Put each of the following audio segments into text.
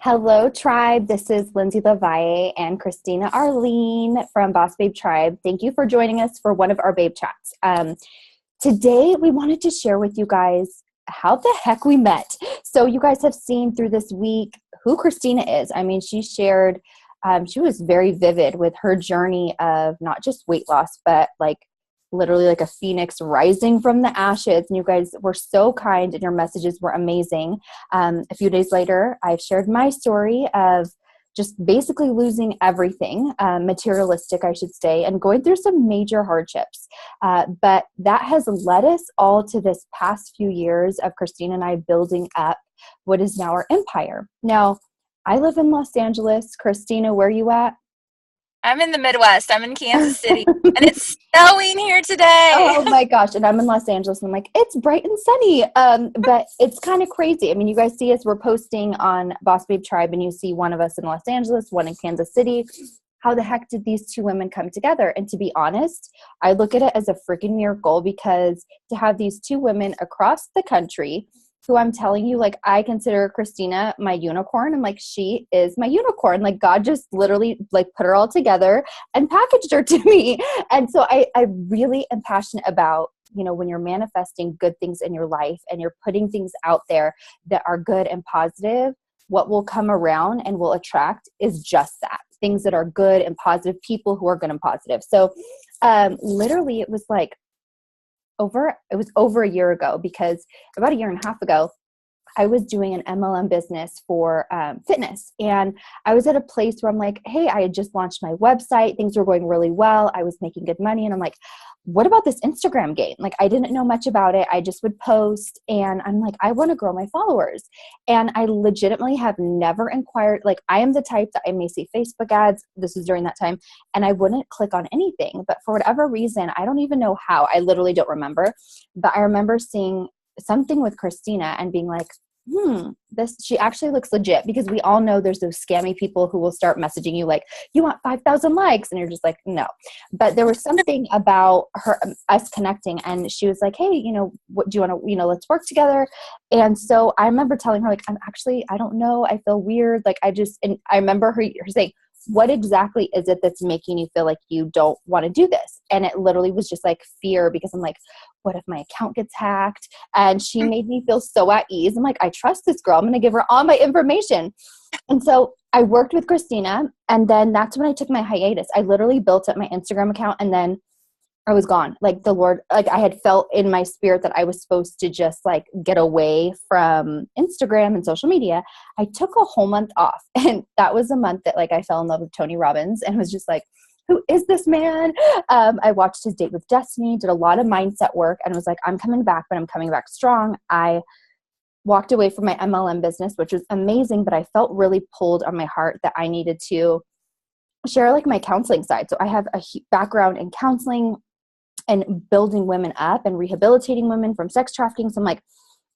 Hello, Tribe. This is Lindsay Levalle and Christina Arlene from Boss Babe Tribe. Thank you for joining us for one of our Babe Chats. Today, we wanted to share with you guys how the heck we met. So you guys have seen through this week who Christina is. I mean, she shared, she was very vivid with her journey of not just weight loss, but literally like a phoenix rising from the ashes. And you guys were so kind and your messages were amazing. A few days later, I've shared my story of just basically losing everything, materialistic, I should say, and going through some major hardships. But that has led us all to this past few years of Christina and I building up what is now our empire. Now, I live in Los Angeles. Christina, where are you at? I'm in the Midwest. I'm in Kansas City, and it's snowing here today. Oh my gosh. And I'm in Los Angeles, and I'm like, it's bright and sunny. But it's kind of crazy. I mean, you guys see us, we're posting on Boss Babe Tribe, and you see one of us in Los Angeles, one in Kansas City. How the heck did these two women come together? And to be honest, I look at it as a freaking miracle, because to have these two women across the country who I'm telling you, like, I consider Christina my unicorn. I'm like, she is my unicorn. Like, God just literally like put her all together and packaged her to me. And so I really am passionate about, you know, when you're manifesting good things in your life and you're putting things out there that are good and positive, what will come around and will attract is just that. Things that are good and positive, people who are good and positive. So literally it was over a year ago, because about a year and a half ago, I was doing an MLM business for fitness. And I was at a place where I'm like, hey, I had just launched my website. Things were going really well. I was making good money. And I'm like, what about this Instagram game? Like, I didn't know much about it. I just would post, and I'm like, I want to grow my followers. And I legitimately have never inquired. Like, I am the type that I may see Facebook ads. This was during that time, and I wouldn't click on anything. But for whatever reason, I don't even know how. I literally don't remember. But I remember seeing something with Christina and being like, she actually looks legit, because we all know there's those scammy people who will start messaging you like, you want 5,000 likes. And you're just like, no. But there was something about us connecting, and she was like, hey, you know, what do you want to, let's work together. And so I remember telling her, like, I don't know. I feel weird. Like, and I remember her saying, what exactly is it that's making you feel like you don't want to do this? And it literally was just like fear, because I'm like, what if my account gets hacked? And she made me feel so at ease. I'm like, I trust this girl. I'm going to give her all my information. And so I worked with Christina, and then that's when I took my hiatus. I literally built up my Instagram account, and then I was gone. Like, the Lord, like, I had felt in my spirit that I was supposed to just like get away from Instagram and social media. I took a whole month off, and that was a month that like I fell in love with Tony Robbins and was just like, who is this man? I watched his Date with Destiny, did a lot of mindset work, and was like, I'm coming back, but I'm coming back strong. I walked away from my MLM business, which was amazing, but I felt really pulled on my heart that I needed to share like my counseling side. So I have a background in counseling and building women up and rehabilitating women from sex trafficking. So I'm like,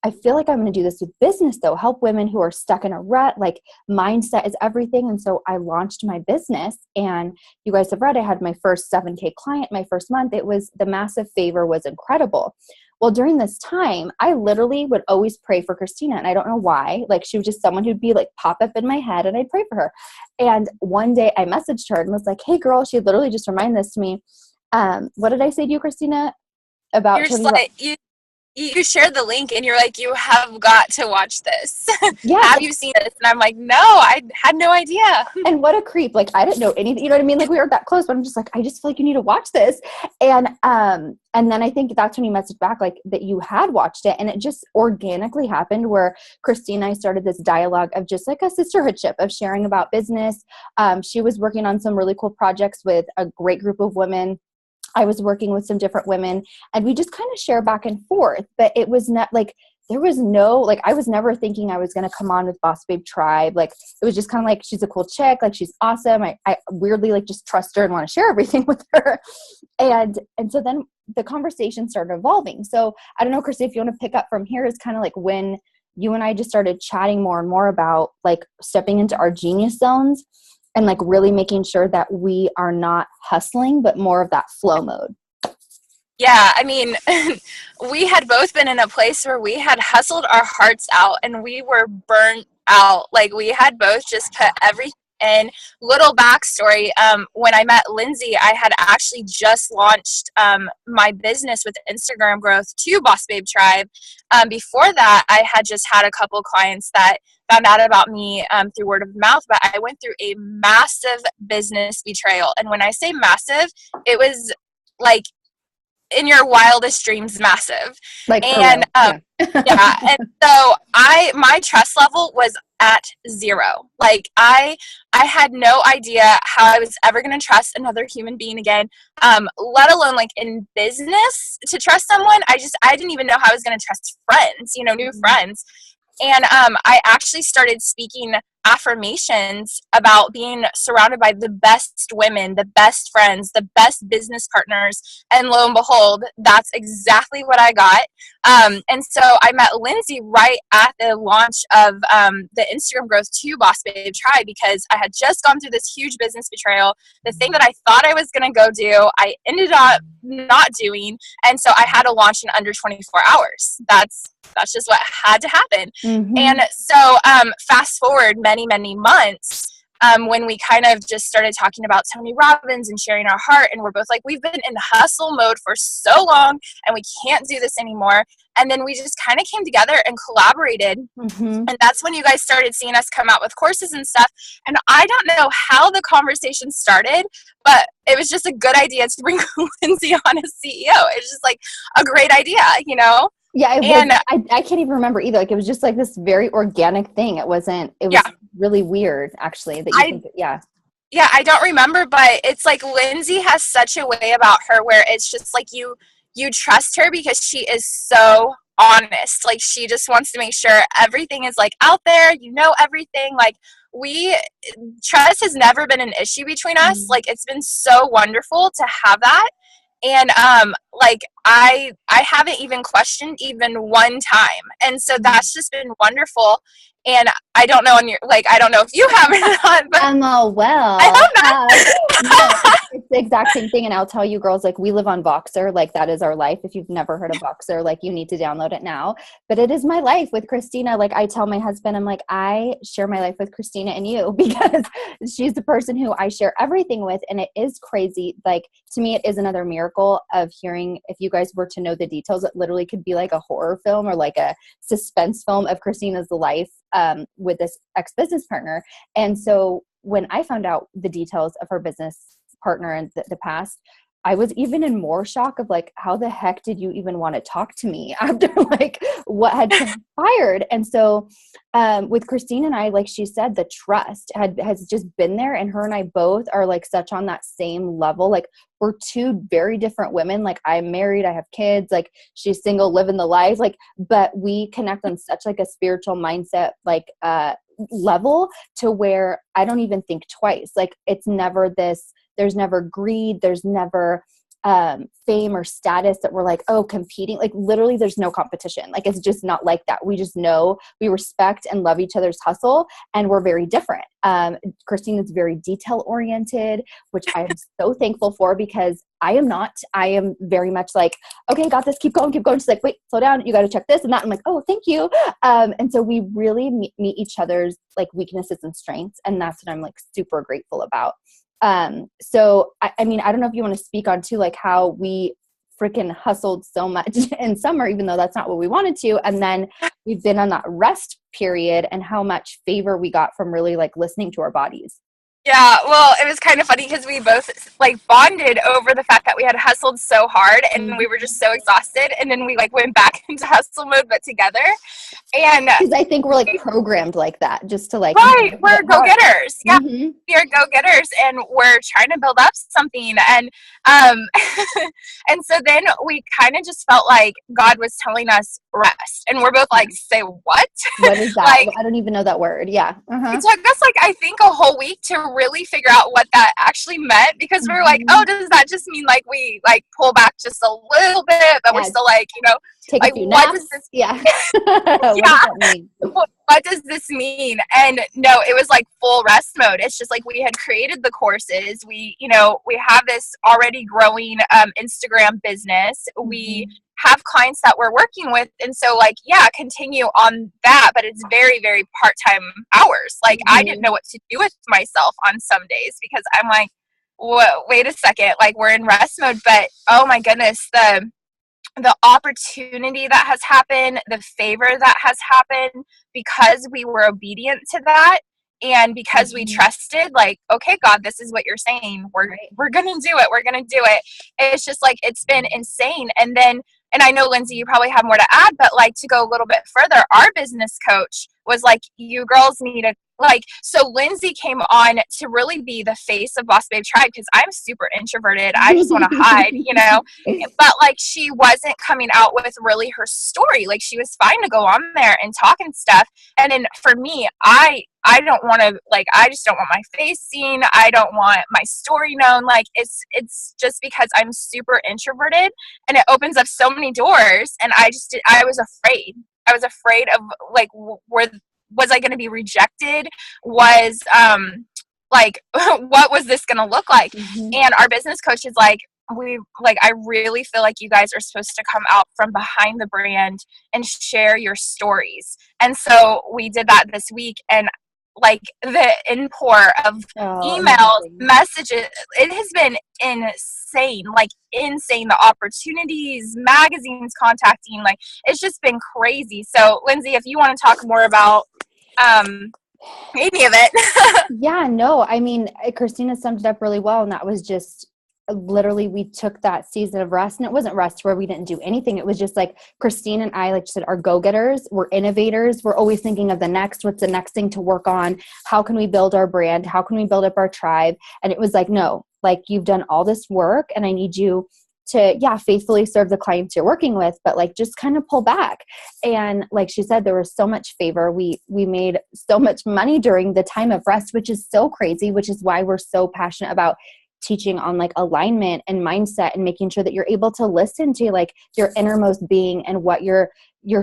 I feel like I'm going to do this with business though, help women who are stuck in a rut. Like, mindset is everything. And so I launched my business, and you guys have read, I had my first 7K client my first month. The massive favor was incredible. Well, during this time, I literally would always pray for Christina, and I don't know why. Like, she was just someone who'd be like pop up in my head, and I'd pray for her. And one day I messaged her and was like, hey girl, she literally just reminded this to me. What did I say to you, Christina, about You're just Tony? like, you shared the link, and you're like, you have got to watch this. Yeah. Have you seen this? And I'm like, no, I had no idea. And what a creep. Like, I didn't know anything, you know what I mean? Like, we weren't that close, but I'm just like, I just feel like you need to watch this. And then I think that's when you messaged back, like, that you had watched it. And it just organically happened where Christina and I started this dialogue of just like a sisterhoodship of sharing about business. She was working on some really cool projects with a great group of women. I was working with some different women, and we just kind of share back and forth. But it was not like, there was no, like, I was never thinking I was going to come on with Boss Babe Tribe. Like, it was just kind of like, she's a cool chick. Like, she's awesome. I weirdly like just trust her and want to share everything with her. And so then the conversation started evolving. So I don't know, Christy, if you want to pick up from here, is kind of like when you and I just started chatting more and more about like stepping into our genius zones and like really making sure that we are not hustling, but more of that flow mode. Yeah, I mean, we had both been in a place where we had hustled our hearts out, and we were burnt out. Like we had both just put everything in. Little backstory, when I met Lindsay, I had actually just launched my business with Instagram growth to Boss Babe Tribe. Before that, I had just had a couple clients that found out about me through word of mouth, but I went through a massive business betrayal. And when I say massive, it was like in your wildest dreams massive. Like, and yeah, and so my trust level was at 0. Like I had no idea how I was ever going to trust another human being again, let alone like in business to trust someone. I didn't even know how I was going to trust friends, new friends. And I actually started speaking affirmations about being surrounded by the best women, the best friends, the best business partners. And lo and behold, that's exactly what I got. And so I met Lindsay right at the launch of the Instagram growth to Boss Babe Tribe, because I had just gone through this huge business betrayal. The thing that I thought I was going to go do, I ended up not doing. And so I had to launch in under 24 hours. That's just what had to happen. Mm-hmm. And so fast forward many months, when we kind of just started talking about Tony Robbins and sharing our heart, and we're both like, we've been in hustle mode for so long and we can't do this anymore. And then we just kind of came together and collaborated. Mm-hmm. And that's when you guys started seeing us come out with courses and stuff. And I don't know how the conversation started, but it was just a good idea to bring Lindsay on as CEO. It's just like a great idea, Yeah, it was, I can't even remember either. Like, it was just like this very organic thing. It was really weird, actually, that you think, yeah, I don't remember, but it's like Lindsay has such a way about her where it's just like you trust her because she is so honest. Like, she just wants to make sure everything is like out there, everything. Like, trust has never been an issue between us. Mm-hmm. Like, it's been so wonderful to have that. And like I haven't even questioned even one time. And so that's just been wonderful. And I don't know I don't know if you have or not, but well. I hope not. It's the exact same thing. And I'll tell you girls, like, we live on Voxer, like that is our life. If you've never heard of Voxer, like, you need to download it now. But it is my life with Christina. Like, I tell my husband, I'm like, I share my life with Christina and you, because she's the person who I share everything with. And it is crazy. Like, to me, it is another miracle of hearing, if you guys were to know the details, it literally could be like a horror film or like a suspense film of Christina's life with this ex-business partner. And so when I found out the details of her business partner in the past, I was even in more shock of like, how the heck did you even want to talk to me after like what had transpired? And so with Christine and I, like she said, the trust has just been there, and her and I both are like such on that same level. Like, we're two very different women. Like, I'm married, I have kids, like she's single, living the life, like, but we connect on such like a spiritual mindset, like level, to where I don't even think twice. Like, it's never this, there's never greed, there's never fame or status that we're like, oh, competing. Like, literally there's no competition. Like, it's just not like that. We just know we respect and love each other's hustle, and we're very different. Christine is very detail oriented, which I am so thankful for, because I am not. I am very much like, okay, got this, keep going. She's like, wait, slow down, you got to check this and that. I'm like, oh, thank you. And so we really meet each other's like weaknesses and strengths, and that's what I'm like super grateful about. So I mean, I don't know if you want to speak on too, like how we freaking hustled so much in summer, even though that's not what we wanted to. And then we've been on that rest period, and how much favor we got from really like listening to our bodies. Yeah, well, it was kind of funny because we both like bonded over the fact that we had hustled so hard and we were just so exhausted, and then we like went back into hustle mode but together. And because I think we're like programmed like that, just to like, right, we're go-getters. Yeah, we are go-getters, and we're trying to build up something. And and so then we kind of just felt like God was telling us rest, and we're both like, say what? What is that? Like, I don't even know that word. Yeah. It took us like, I think, a whole week to really figure out what that actually meant, because we were like, oh, does that just mean like we like pull back just a little bit, but we're still like, take like, a few what naps? does this yeah. What does this mean? And no, it was like full rest mode. It's just like we had created the courses. We have this already growing Instagram business. We have clients that we're working with. And so like, yeah, continue on that, but it's very, very part-time hours. Like I didn't know what to do with myself on some days because I'm like, whoa, wait a second, like we're in rest mode, but oh my goodness, the opportunity that has happened, the favor that has happened because we were obedient to that. And because we trusted, like, okay, God, this is what you're saying. We're gonna do it. We're gonna do it. It's just like it's been insane. And then, and I know Lindsay, you probably have more to add, but like to go a little bit further, our business coach was like, you girls need a like. So Lindsay came on to really be the face of Boss Babe Tribe because I'm super introverted. I just want to hide, you know. But like she wasn't coming out with really her story. Like she was fine to go on there and talk and stuff. And then for me, I don't want to, like, I just don't want my face seen. I don't want my story known. Like, it's just because I'm super introverted and it opens up so many doors. And I was afraid. I was afraid of, like, was I going to be rejected? Was, like, what was this going to look like? And our business coach is like, I really feel like you guys are supposed to come out from behind the brand and share your stories. And so we did that this week, and like the import of emails, messages, it has been insane, like insane. The opportunities, magazines contacting, like it's just been crazy. So Lindsay, if you want to talk more about any of it. Yeah, no, I mean, Christina summed it up really well. And that was just literally, we took that season of rest, and it wasn't rest where we didn't do anything. It was just like Christine and I, like you said, are go-getters. We're innovators. We're always thinking of what's the next thing to work on? How can we build our brand? How can we build up our tribe? And it was like, no, like you've done all this work and I need you to, faithfully serve the clients you're working with, but like just kind of pull back. And like she said, there was so much favor. We made so much money during the time of rest, which is so crazy, which is why we're so passionate about teaching on like alignment and mindset and making sure that you're able to listen to like your innermost being and what your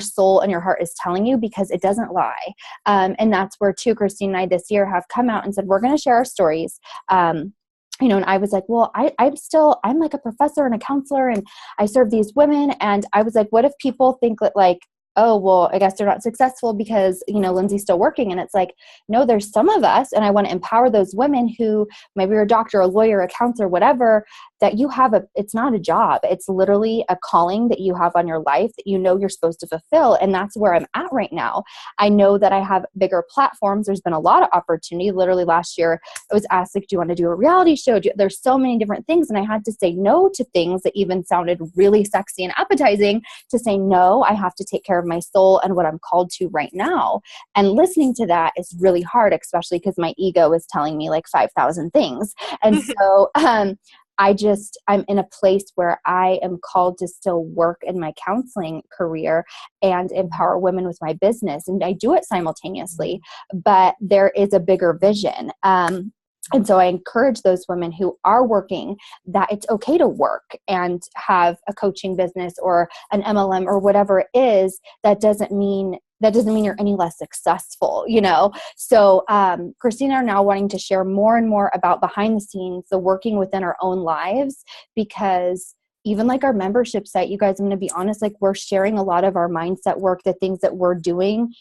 soul and your heart is telling you, because it doesn't lie. And that's where too, Christine and I this year have come out and said, we're going to share our stories. And I was like, well, I'm like a professor and a counselor and I serve these women. And I was like, what if people think that like, oh, well, I guess they're not successful because, Lindsay's still working. And it's like, no, there's some of us, and I want to empower those women who maybe you're a doctor, a lawyer, a counselor, whatever, that you have it's not a job. It's literally a calling that you have on your life that you're supposed to fulfill. And that's where I'm at right now. I know that I have bigger platforms. There's been a lot of opportunity. Literally last year, I was asked, like, do you want to do a reality show? There's so many different things. And I had to say no to things that even sounded really sexy and appetizing, to say, no, I have to take care of my soul and what I'm called to right now. And listening to that is really hard, especially because my ego is telling me like 5,000 things. And so, I'm in a place where I am called to still work in my counseling career and empower women with my business. And I do it simultaneously, but there is a bigger vision. And so I encourage those women who are working that it's okay to work and have a coaching business or an MLM or whatever it is. That doesn't mean you're any less successful, So Christina are now wanting to share more and more about behind the scenes, the working within our own lives, because even like our membership site, you guys, I'm going to be honest, like we're sharing a lot of our mindset work, the things that we're doing,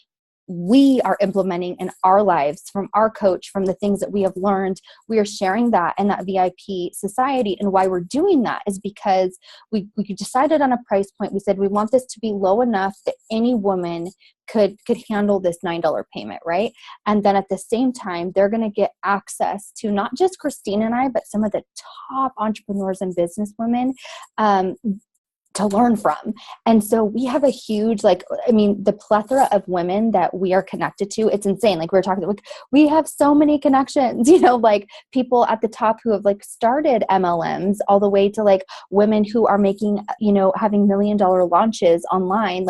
we are implementing in our lives from our coach, from the things that we have learned. We are sharing that in that VIP society. And why we're doing that is because we decided on a price point. We said we want this to be low enough that any woman could handle this $9 payment, right? And then at the same time, they're going to get access to not just Christine and I, but some of the top entrepreneurs and businesswomen to learn from. And so we have a huge, the plethora of women that we are connected to, it's insane. Like we were talking, like we have so many connections, like people at the top who have like started MLMs, all the way to like women who are making, having $1 million launches online,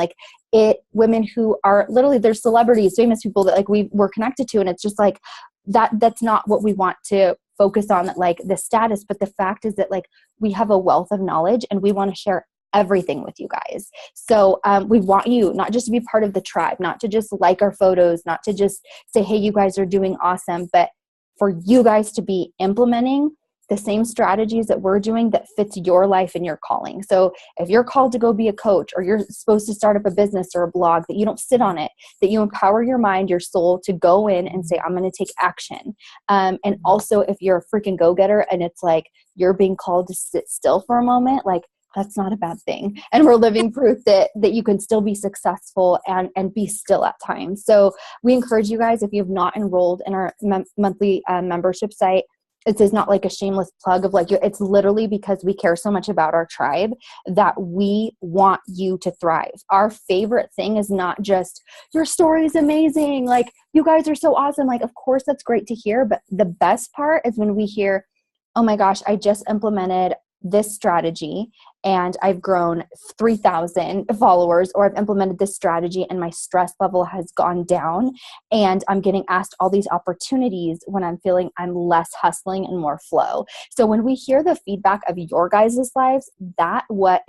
women who are literally, they're celebrities, famous people that like we're connected to. And it's just like, that's not what we want to focus on, like the status. But the fact is that like we have a wealth of knowledge and we want to share everything with you guys. So we want you not just to be part of the tribe, not to just like our photos, not to just say, hey, you guys are doing awesome, but for you guys to be implementing the same strategies that we're doing that fits your life and your calling. So if you're called to go be a coach, or you're supposed to start up a business or a blog, that you don't sit on it, that you empower your mind, your soul to go in and say, I'm going to take action. And also, if you're a freaking go-getter and it's like you're being called to sit still for a moment, like, that's not a bad thing. And we're living proof that you can still be successful and be still at times. So we encourage you guys, if you've not enrolled in our monthly membership site, this is not like a shameless plug of like, it's literally because we care so much about our tribe that we want you to thrive. Our favorite thing is not just your story is amazing, like you guys are so awesome. Like, of course that's great to hear, but the best part is when we hear, oh my gosh, I just implemented this strategy and I've grown 3,000 followers, or I've implemented this strategy and my stress level has gone down and I'm getting asked all these opportunities when I'm feeling I'm less hustling and more flow. So when we hear the feedback of your guys' lives, that what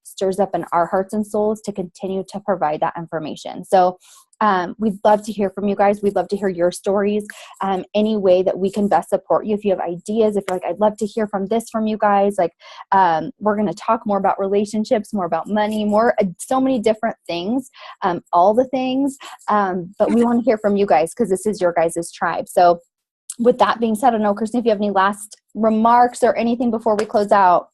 stirs up in our hearts and souls to continue to provide that information. So we'd love to hear from you guys. We'd love to hear your stories. Any way that we can best support you. If you have ideas, if you're like, I'd love to hear from you guys. Like, we're going to talk more about relationships, more about money, so many different things, all the things. But we want to hear from you guys because this is your guys' tribe. So with that being said, I don't know, Kristen, if you have any last remarks or anything before we close out.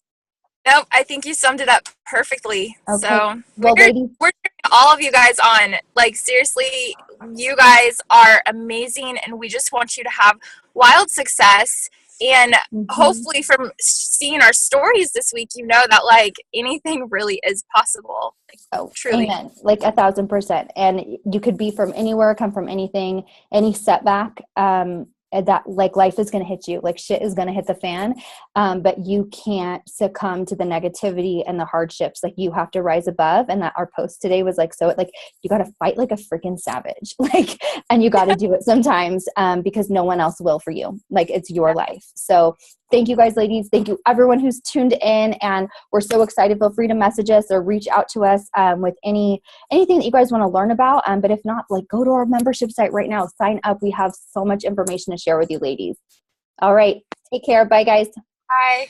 Nope, I think you summed it up perfectly. Okay. So well, ladies, we're cheering all of you guys on. Like, seriously, you guys are amazing, and we just want you to have wild success. And hopefully from seeing our stories this week, you know that like anything really is possible. Like, truly. Amen. Like 1,000%. And you could be from anywhere, come from anything, any setback, that like life is going to hit you, like shit is going to hit the fan. But you can't succumb to the negativity and the hardships. Like, you have to rise above. And that our post today was like, so like, you got to fight like a freaking savage, like, and you got to do it sometimes, because no one else will for you. Like, it's your life. So thank you guys, ladies. Thank you everyone who's tuned in, and we're so excited. Feel free to message us or reach out to us with anything that you guys want to learn about. But if not, like, go to our membership site right now, sign up. We have so much information to share with you, ladies. All right. Take care. Bye, guys. Bye.